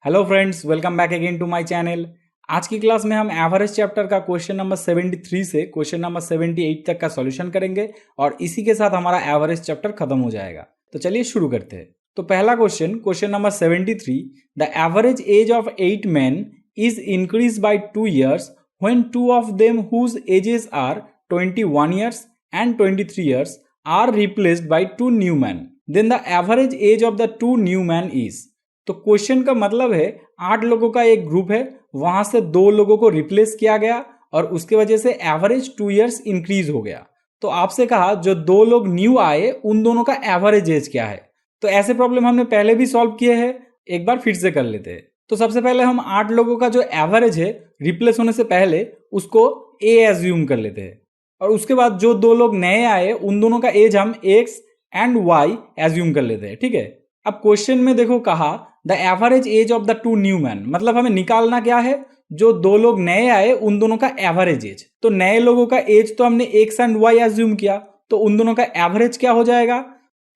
Hello friends, welcome back again to my channel. आज की class में हम एवरेज चैप्टर का क्वेश्चन नंबर 73 से क्वेश्चन नंबर 78 तक का सॉल्यूशन करेंगे और इसी के साथ हमारा एवरेज चैप्टर खत्म हो जाएगा। तो चलिए शुरू करते हैं। तो पहला question number 73, the average age of 8 men is increased by 2 years when two of them whose ages are 21 years and 23 years are replaced by 2 new men. Then the average age of the 2 new men is। तो question का मतलब है 8 लोगों का एक group है, वहां से 2 लोगों को रिप्लेस किया गया और उसके वजह से एवरेज 2 इयर्स इंक्रीज हो गया। तो आपसे कहा जो 2 लोग न्यू आए उन दोनों का एवरेज एज क्या है। तो ऐसे प्रॉब्लम हमने पहले भी सॉल्व किए हैं, एक बार फिर से कर लेते हैं। तो सबसे पहले हम 8 लोगों का जो एवरेज है रिप्लेस होने से पहले उसको ए एज्यूम कर लेते हैं और उसके बाद जो 2 लोग नए आए उन दोनों का एज हम एक्स एंड वाई एज्यूम कर लेते हैं। ठीक है, अब क्वेश्चन में देखो कहा the average age of the 2 new man, मतलब हमें निकालना क्या है, जो 2 लोग नए आए उन दोनों का एवरेज एज। तो नए लोगों का एज तो हमने एक्स एंड वाई एज्यूम किया, तो उन दोनों का एवरेज क्या हो जाएगा,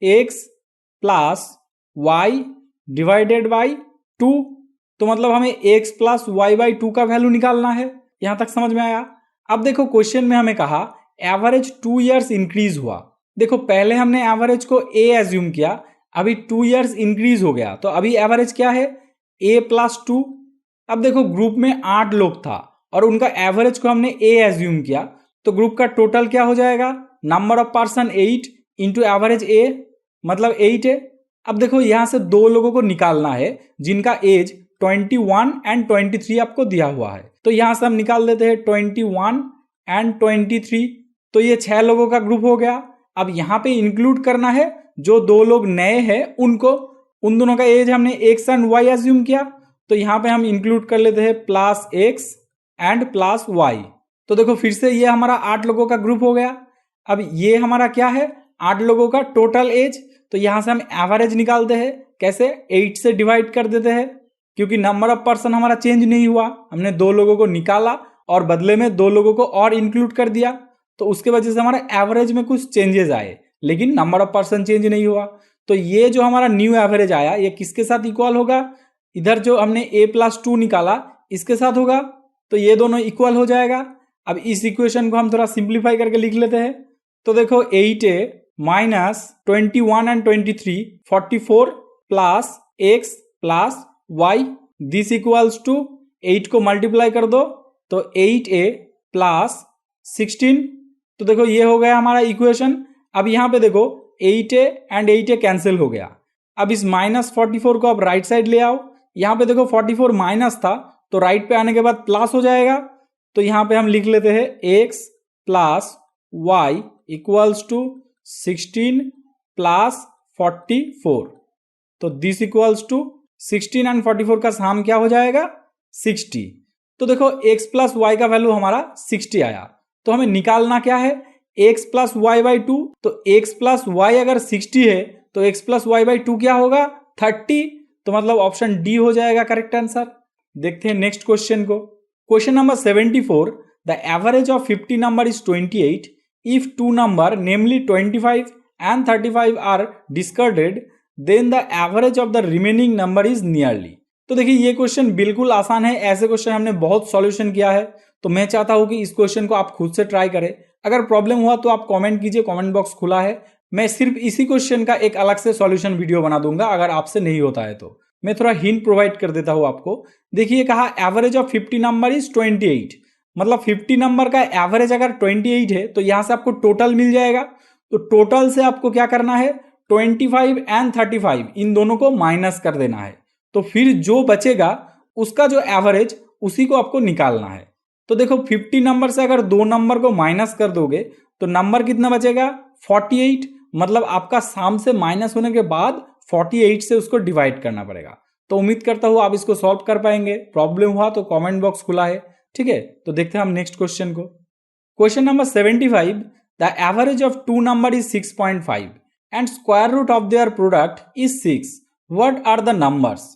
x plus y divided by 2। तो मतलब हमें एक्स प्लस वाई बाई 2 का वैल्यू निकालना है। यहां तक समझ में आया। अब देखो क्वेश्चन में हमें कहा एवरेज 2 इयर्स इंक्रीज हुआ। देखो पहले हमने एवरेज को ए एज्यूम किया, अभी 2 इयर्स इंक्रीज हो गया, तो अभी एवरेज क्या है, a प्लस 2। अब देखो ग्रुप में 8 लोग था और उनका एवरेज को हमने a एज्यूम किया, तो ग्रुप का टोटल क्या हो जाएगा, number of person 8 into average a, मतलब 8 है। अब देखो यहां से 2 लोगों को निकालना है जिनका एज 21 एंड 23 आपको दिया हुआ है। तो यहां से हम निकाल देते हैं 21 एंड 23। तो ये 6 लोगों का ग्रुप हो गया। अब यहां पे इंक्लूड करना है जो 2 लोग नए हैं उनको, उन दोनों का एज हमने एक्स एंड वाई एज्यूम किया, तो यहां पे हम इंक्लूड कर लेते हैं plus x and plus y. तो देखो फिर से ये हमारा 8 लोगों का ग्रुप हो गया। अब ये हमारा क्या है, 8 लोगों का टोटल एज। तो यहां से हम एवरेज निकालते हैं, कैसे, 8 से डिवाइड कर देते हैं, क्योंकि नंबर ऑफ पर्सन हमारा चेंज नहीं हुआ, हमने 2 लोगों को निकाला और बदले में 2 लोगों को और इंक्लूड कर दिया, तो उसके वजह से हमारे एवरेज में कुछ चेंजेस आए लेकिन नंबर ऑफ पर्सन चेंज नहीं हुआ। तो ये जो हमारा न्यू एवरेज आया ये किसके साथ इक्वल होगा, इधर जो हमने a प्लस 2 निकाला इसके साथ होगा, तो ये दोनों इक्वल हो जाएगा। अब इस इक्वेशन को हम थोड़ा सिंप्लीफाई करके लिख लेते हैं। तो देखो 8a minus 21 and 23 44 plus x plus y, this equals to 8 को मल्टीप्लाई कर दो तो 8a प्लस 16। तो देखो ये हो गया हमारा इक्वेशन। अब यहां पे देखो 8a एंड 8a कैंसिल हो गया। अब इस माइनस 44 को आप राइट साइड ले आओ। यहां पे देखो 44 माइनस था तो राइट पे आने के बाद प्लस हो जाएगा, तो यहां पे हम लिख लेते हैं x plus y equals to 16 plus 44। तो दिस इक्वल्स टू 16 एंड 44 का सम क्या हो जाएगा, 60। तो देखो x प्लस वाई का वैल्यू हमारा 60 आया। तो हमें निकालना क्या है, x प्लस वाई बाई 2। तो x प्लस वाई अगर 60 है तो x प्लस वाई बाई 2 क्या होगा, 30। तो मतलब ऑप्शन डी हो जाएगा करेक्ट आंसर। देखते हैं नेक्स्ट क्वेश्चन को। Question number 74, the average of 50 number is 28 if 2 number namely 25 and 35 are discarded, then the average of the remaining number is nearly. तो देखिए ये क्वेश्चन बिल्कुल आसान है, ऐसे क्वेश्चन हमने बहुत सॉल्यूशन किया है, तो मैं चाहता हूं कि इस क्वेश्चन को आप खुद से ट्राई करें। अगर प्रॉब्लम हुआ तो आप कमेंट कीजिए, कमेंट बॉक्स खुला है। मैं सिर्फ इसी क्वेश्चन का एक अलग से सॉल्यूशन वीडियो बना दूंगा अगर आपसे नहीं होता है तो। मैं थोड़ा हिंट प्रोवाइड कर देता हूं आपको। देखिए कहा एवरेज ऑफ 50 नंबर इज 28, मतलब 50 नंबर का एवरेज अगर 28 है तो यहां से आपको टोटल मिल जाएगा। तो टोटल से आपको क्या करना है, 25 एंड 35 इन दोनों को माइनस कर देना है, तो फिर जो बचेगा उसका जो एवरेज उसी को आपको निकालना है। तो देखो 50 नंबर से अगर 2 नंबर को माइनस कर दोगे तो नंबर कितना बचेगा, 48। मतलब आपका सम से माइनस होने के बाद 48 से उसको डिवाइड करना पड़ेगा। तो उम्मीद करता हूं आप इसको सॉल्व कर पाएंगे। प्रॉब्लम हुआ तो कमेंट बॉक्स खुला है, ठीक है। तो देखते हैं हम नेक्स्ट क्वेश्चन को। Question number 75, the average of 2 number is 6.5 and square root of their product is 6, what are the numbers.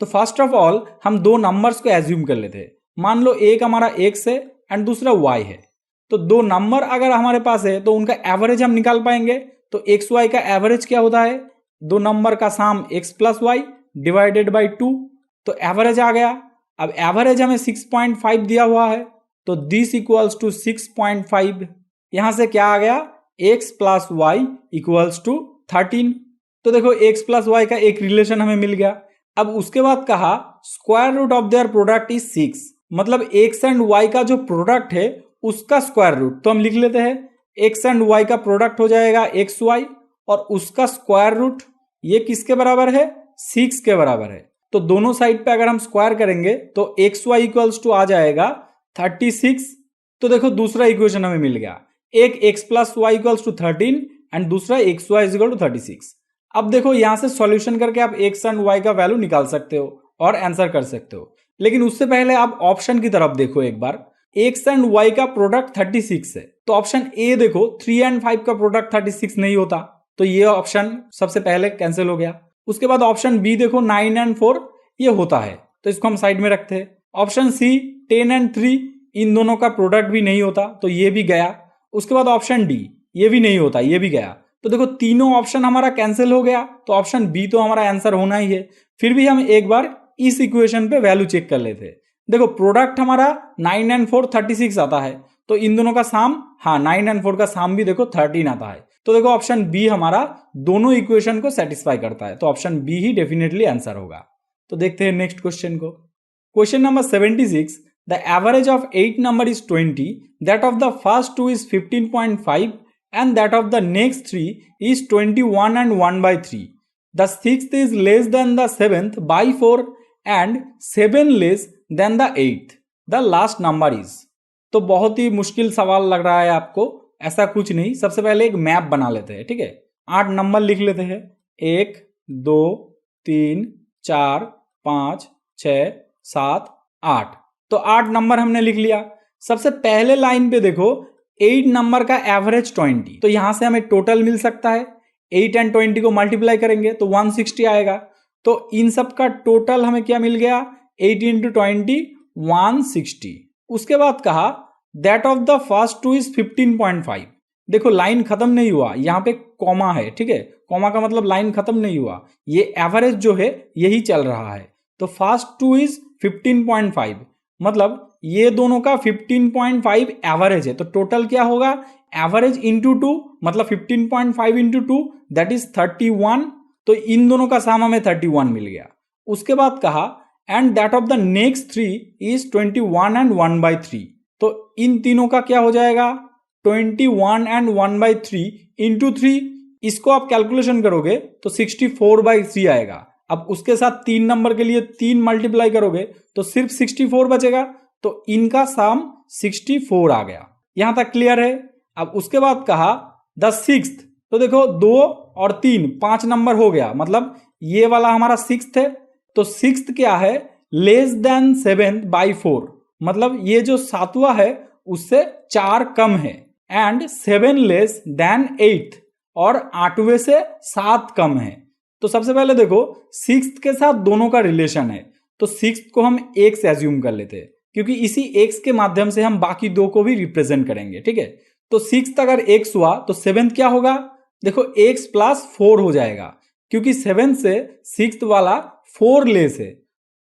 तो फर्स्ट ऑफ ऑल हम 2 नंबर्स को एज्यूम कर लेते हैं। मान लो एक हमारा x है एंड दूसरा y है, तो 2 नंबर अगर हमारे पास है तो उनका एवरेज हम निकाल पाएंगे। तो एक्स वाई का एवरेज क्या होता है, 2 नंबर का sum x plus y divided by 2। तो एवरेज आ गया। अब एवरेज हमें 6.5 दिया हुआ है, तो दिस इक्वल्स टू 6.5। यहां से क्या आ गया, x plus y equals to 13। तो देखो x प्लस वाई का एक रिलेशन हमें मिल गया। अब उसके बाद कहा square root of their product is 6, मतलब x एंड y का जो प्रोडक्ट है उसका स्क्वायर रूट। तो हम लिख लेते हैं x एंड y का प्रोडक्ट हो जाएगा xy, और उसका स्क्वायर रूट ये किसके बराबर है, 6 के बराबर है। तो दोनों साइड पे अगर हम स्क्वायर करेंगे तो xy इक्वल्स टू आ जाएगा 36। तो देखो दूसरा इक्वेशन हमें मिल गया, एक x plus y equals to 13 and दूसरा xy इज इक्वल टू 36। अब देखो यहां से सॉल्यूशन करके आप x एंड y का वैल्यू निकाल सकते हो और आंसर कर सकते हो, लेकिन उससे पहले आप ऑप्शन की तरफ देखो एक बार। x एंड y का प्रोडक्ट 36 है, तो ऑप्शन ए देखो 3 एंड 5 का प्रोडक्ट 36 नहीं होता, तो ये ऑप्शन सबसे पहले कैंसिल हो गया। उसके बाद ऑप्शन बी देखो 9 एंड 4 ये होता है, तो इसको हम साइड में रखते हैं। ऑप्शन सी 10 एंड 3 इन दोनों का प्रोडक्ट भी नहीं होता, तो ये भी गया। उसके बाद ऑप्शन डी ये भी नहीं होता, ये भी गया। तो देखो तीनों ऑप्शन हमारा कैंसिल हो गया, तो ऑप्शन बी तो हमारा आंसर होना ही है। फिर भी हम एक बार इस इक्वेशन पे वैल्यू चेक कर लेते हैं। देखो प्रोडक्ट हमारा 9 एंड 4 36 आता है, तो इन दोनों का साम, हाँ 9 एंड 4 का साम भी देखो 13 आता है। तो देखो ऑप्शन बी हमारा दोनों इक्वेशन को सेटिस्फाई करता है, तो ऑप्शन बी ही डेफिनेटली आंसर होगा। तो देखते हैं नेक्स्ट क्वेश्चन को। Question number 76, the average of 8 number is 20, that of the first 2 is 15.5 and that of the next 3 is 21 and 1/3. The sixth is less than the seventh by 4 and 7 less than the eighth. The last number is. तो बहुत ही मुश्किल सवाल लग रहा है आपको, ऐसा कुछ नहीं। सबसे पहले एक मैप बना लेते हैं, ठीक है। 8 नंबर लिख लेते हैं, 1 2 3 4 5 6 7 8। तो 8 नंबर हमने लिख लिया। सबसे पहले लाइन पे देखो 8 नंबर का एवरेज 20, तो यहां से हमें टोटल मिल सकता है। 8 एंड 20 को मल्टीप्लाई करेंगे तो 160 आएगा। तो इन सब का टोटल हमें क्या मिल गया, 8 इंटू 20 160। उसके बाद कहा that of the first 2 is 15.5। देखो लाइन खत्म नहीं हुआ, यहां पे कॉमा है, ठीक है। कॉमा का मतलब लाइन खत्म नहीं हुआ, ये एवरेज जो है यही चल रहा है। तो फर्स्ट 2 इज 15.5, मतलब ये दोनों का 15.5 एवरेज है। तो टोटल क्या होगा, एवरेज इंटू 2, मतलब 15.5 इंटू 2 दैट इज 31। तो इन दोनों का साम हमें 31 मिल गया। उसके बाद कहा and that of the next 3 is 21 and 1/3। तो इन तीनों का क्या हो जाएगा, 21 एंड 1/3 इंटू 3। इसको आप कैलकुलेशन करोगे तो 64/3 आएगा। अब उसके साथ 3 नंबर के लिए 3 मल्टीप्लाई करोगे तो सिर्फ 64 बचेगा। तो इनका साम 64 आ गया। यहां तक क्लियर है। अब उसके बाद कहा द सिक्स्थ, तो देखो 2 और 3 5 नंबर हो गया, मतलब ये वाला हमारा सिक्स्थ है। तो सिक्स्थ क्या है, लेस देन 7 बाई 4, मतलब ये जो सातवां है उससे 4 कम है। एंड 7 लेस देन 8, और 8वें से 7 कम है। तो सबसे पहले देखो सिक्स्थ के साथ दोनों का रिलेशन है, तो सिक्स्थ को हम x एज्यूम कर लेते हैं, क्योंकि इसी x के माध्यम से हम बाकी दो को भी रिप्रेजेंट करेंगे, ठीक है। तो सिक्स्थ अगर x हुआ तो सेवेंथ क्या होगा, देखो x प्लस 4 हो जाएगा, क्योंकि सेवेंथ से सिक्स्थ वाला 4 लेस है।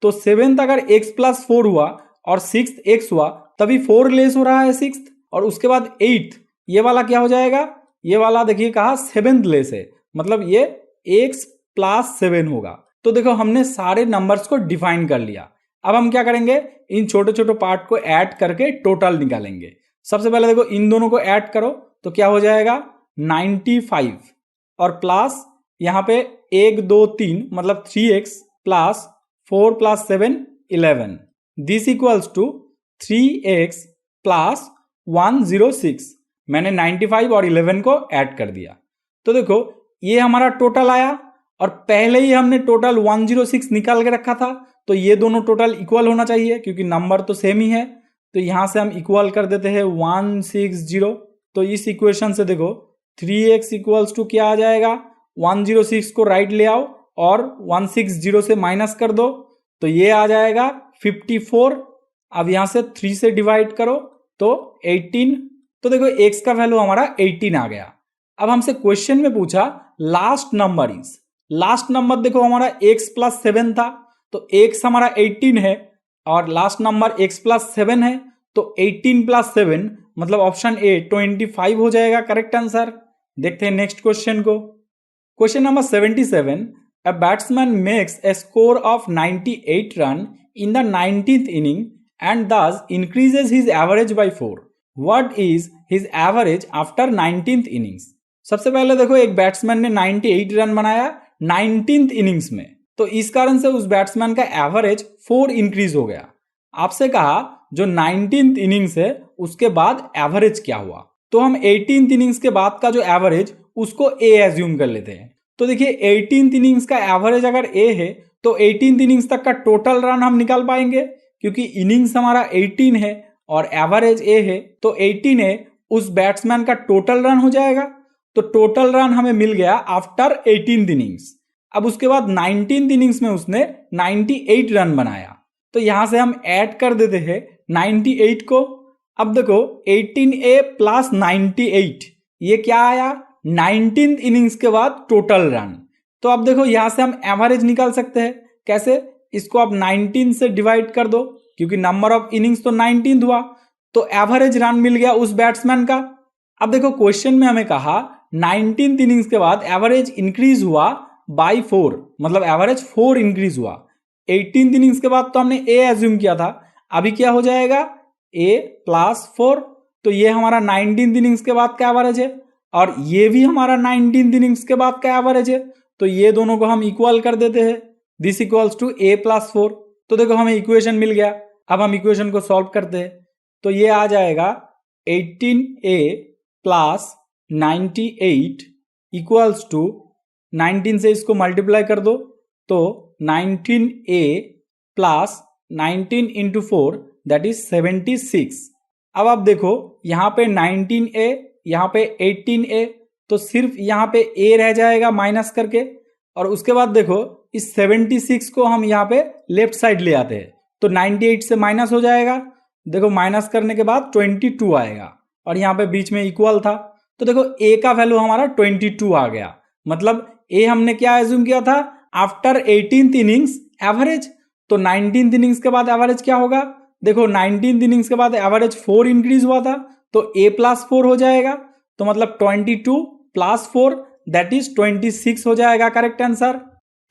तो सेवेंथ अगर x प्लस 4 हुआ और सिक्स्थ x हुआ, तभी 4 लेस हो रहा है सिक्स्थ। और उसके बाद 8, ये वाला क्या हो जाएगा, ये वाला देखिए कहा सेवेंथ लेस है, मतलब ये x प्लस 7 होगा। तो देखो हमने सारे नंबर्स को डिफाइन कर लिया। अब हम क्या करेंगे, इन छोटे छोटे पार्ट को ऐड करके टोटल निकालेंगे। सबसे पहले देखो इन दोनों को ऐड करो तो क्या हो जाएगा 95, और प्लस यहां पे 1 2 3 मतलब 3x plus 4 plus 7 11, this equals to 3x plus 106। मैंने 95 और 11 को ऐड कर दिया। तो देखो ये हमारा टोटल आया, और पहले ही हमने टोटल 106 निकाल के रखा था, तो ये दोनों टोटल इक्वल होना चाहिए क्योंकि नंबर तो सेम ही है। तो यहां से हम इक्वल कर देते हैं 160। तो इस इक्वेशन से देखो 3x इक्वल्स टू क्या आ जाएगा, 106 को राइट ले आओ और 160 से माइनस कर दो, तो ये आ जाएगा 54। अब यहां से 3 से डिवाइड करो तो 18। तो देखो x का वैल्यू हमारा 18 आ गया। अब हमसे क्वेश्चन में पूछा last number is, last number देखो हमारा x प्लस 7 था, तो x हमारा 18 है और लास्ट नंबर x प्लस 7 है, तो 18 प्लस 7 मतलब ऑप्शन ए 25 हो जाएगा करेक्ट आंसर। देखते हैं नेक्स्ट क्वेश्चन को। Question number 77, a batsman makes a score of 98 run in the 19th inning and thus increases his average by 4. What is his average after 19th innings? सबसे पहले देखो एक batsman ने 98 run बनाया 19th innings में, तो इस कारण से उस बैट्समैन का एवरेज 4 इंक्रीज हो गया। आपसे कहा जो 19th इनिंग्स है उसके बाद एवरेज क्या हुआ, तो हम 18th इनिंग्स के बाद का जो एवरेज उसको ए एज्यूम कर लेते हैं। तो देखिए 18th इनिंग्स का एवरेज अगर ए है तो 18th इनिंग्स तक का टोटल रन हम निकाल पाएंगे, क्योंकि इनिंग्स हमारा 18 है और एवरेज ए है, तो 18 उस बैट्समैन का टोटल रन हो जाएगा। तो टोटल रन हमें मिल गया आफ्टर 18th इनिंग्स। अब उसके बाद 19th इनिंग्स में उसने 98 रन बनाया, तो यहां से हम ऐड कर देते हैं 98 को। अब देखो 18A प्लस 98 ये क्या आया, 19th इनिंग्स के बाद टोटल रन। तो अब देखो यहां से हम एवरेज निकाल सकते हैं। कैसे, इसको आप 19 से डिवाइड कर दो, क्योंकि नंबर ऑफ इनिंग्स तो 19 हुआ, तो एवरेज रन मिल गया उस बैट्समैन का। अब देखो क्वेश्चन में हमें कहा 19th इनिंग्स के बाद एवरेज इंक्रीज हुआ बाई 4, मतलब एवरेज 4 इंक्रीज हुआ। 18th इनिंग्स के बाद तो हमने ए एज्यूम किया था, अभी क्या हो जाएगा ए प्लस 4, तो ये हमारा 19th इनिंग्स के बाद का एवरेज है और ये भी हमारा 19th इनिंग्स के बाद का एवरेज है, तो ये दोनों को हम इक्वल कर देते हैं, this equals to a plus 4। तो देखो हमें इक्वेशन मिल गया। अब हम इक्वेशन को सॉल्व करते हैं, तो ये आ जाएगा 18A प्लस 98 इक्वल्स टू 19 से इसको मल्टीप्लाई कर दो, तो 19A plus 19 into 4 that is 76। अब आप देखो यहाँ पे 19A यहाँ पे 18A, तो सिर्फ यहाँ पे A रह जाएगा माइनस करके, और उसके बाद देखो इस 76 को हम यहाँ पे लेफ्ट साइड ले आते हैं, तो 98 से माइनस हो जाएगा। देखो माइनस करने के बाद 22 आएगा और यहाँ पे बीच में इक्वल था, तो देखो A का वैल्यू हमारा 22 आ गया। मतलब A हमने क्या एज्यूम किया था, आफ्टर 18th इनिंग्स एवरेज, तो 19th इनिंग्स के बाद एवरेज क्या होगा, देखो 19th इनिंग्स के बाद एवरेज 4 इंक्रीज हुआ था, तो A प्लस 4 हो जाएगा, तो मतलब 22 प्लस 4 दैट इज 26 हो जाएगा करेक्ट आंसर।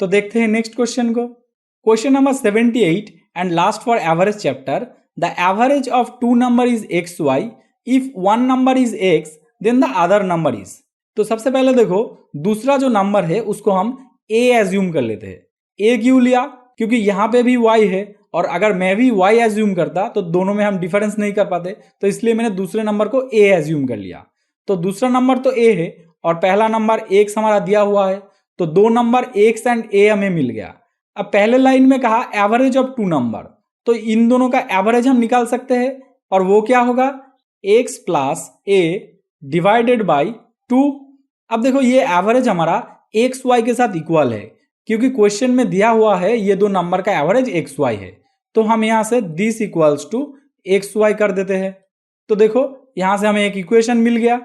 तो देखते हैं नेक्स्ट क्वेश्चन को। Question number 78 and last for average chapter, the average of two number is x y, if one number is x then the other number is. तो सबसे पहले देखो दूसरा जो नंबर है उसको हम ए एज्यूम कर लेते हैं। ए क्यों लिया, क्योंकि यहाँ पे भी y है और अगर मैं भी y एज्यूम करता तो दोनों में हम डिफरेंस नहीं कर पाते, तो इसलिए मैंने दूसरे नंबर को a एज्यूम कर लिया। तो दूसरा नंबर तो a है और पहला नंबर x हमारा दिया हुआ है, तो दो नंबर x एंड a हमें मिल गया। अब पहले लाइन में कहा एवरेज ऑफ टू नंबर, तो इन दोनों का एवरेज हम निकाल सकते हैं, और वो क्या होगा x plus a divided by 2। अब देखो ये एवरेज हमारा एक्स वाई के साथ इक्वल है, क्योंकि क्वेश्चन में दिया हुआ है ये दो नंबर का एवरेज एक्स वाई है, तो हम यहां से this equals to x y कर देते हैं। तो देखो यहां से हमें एक इक्वेशन मिल गया।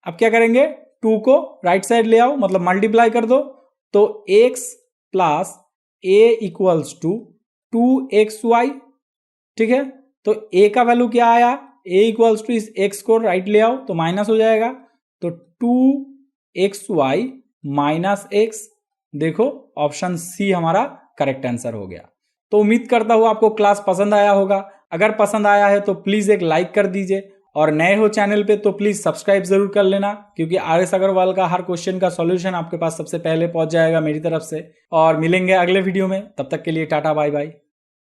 अब क्या करेंगे, 2 को राइट साइड ले आओ, मतलब मल्टीप्लाई कर दो, तो x plus a equals to 2xy। ठीक है, तो a का वैल्यू क्या आया, a इक्वल्स टू इस x को राइट ले आओ तो माइनस हो जाएगा, तो 2xy माइनस x। देखो ऑप्शन सी हमारा करेक्ट आंसर हो गया। तो उम्मीद करता हूँ आपको क्लास पसंद आया होगा। अगर पसंद आया है तो प्लीज एक लाइक कर दीजिए, और नए हो चैनल पे तो प्लीज सब्सक्राइब जरूर कर लेना, क्योंकि RS अग्रवाल का हर क्वेश्चन का सॉल्यूशन आपके पास सबसे पहले पहुंच जाएगा मेरी तरफ से। और मिलेंगे अगले वीडियो में, तब तक के लिए टाटा बाय बाय।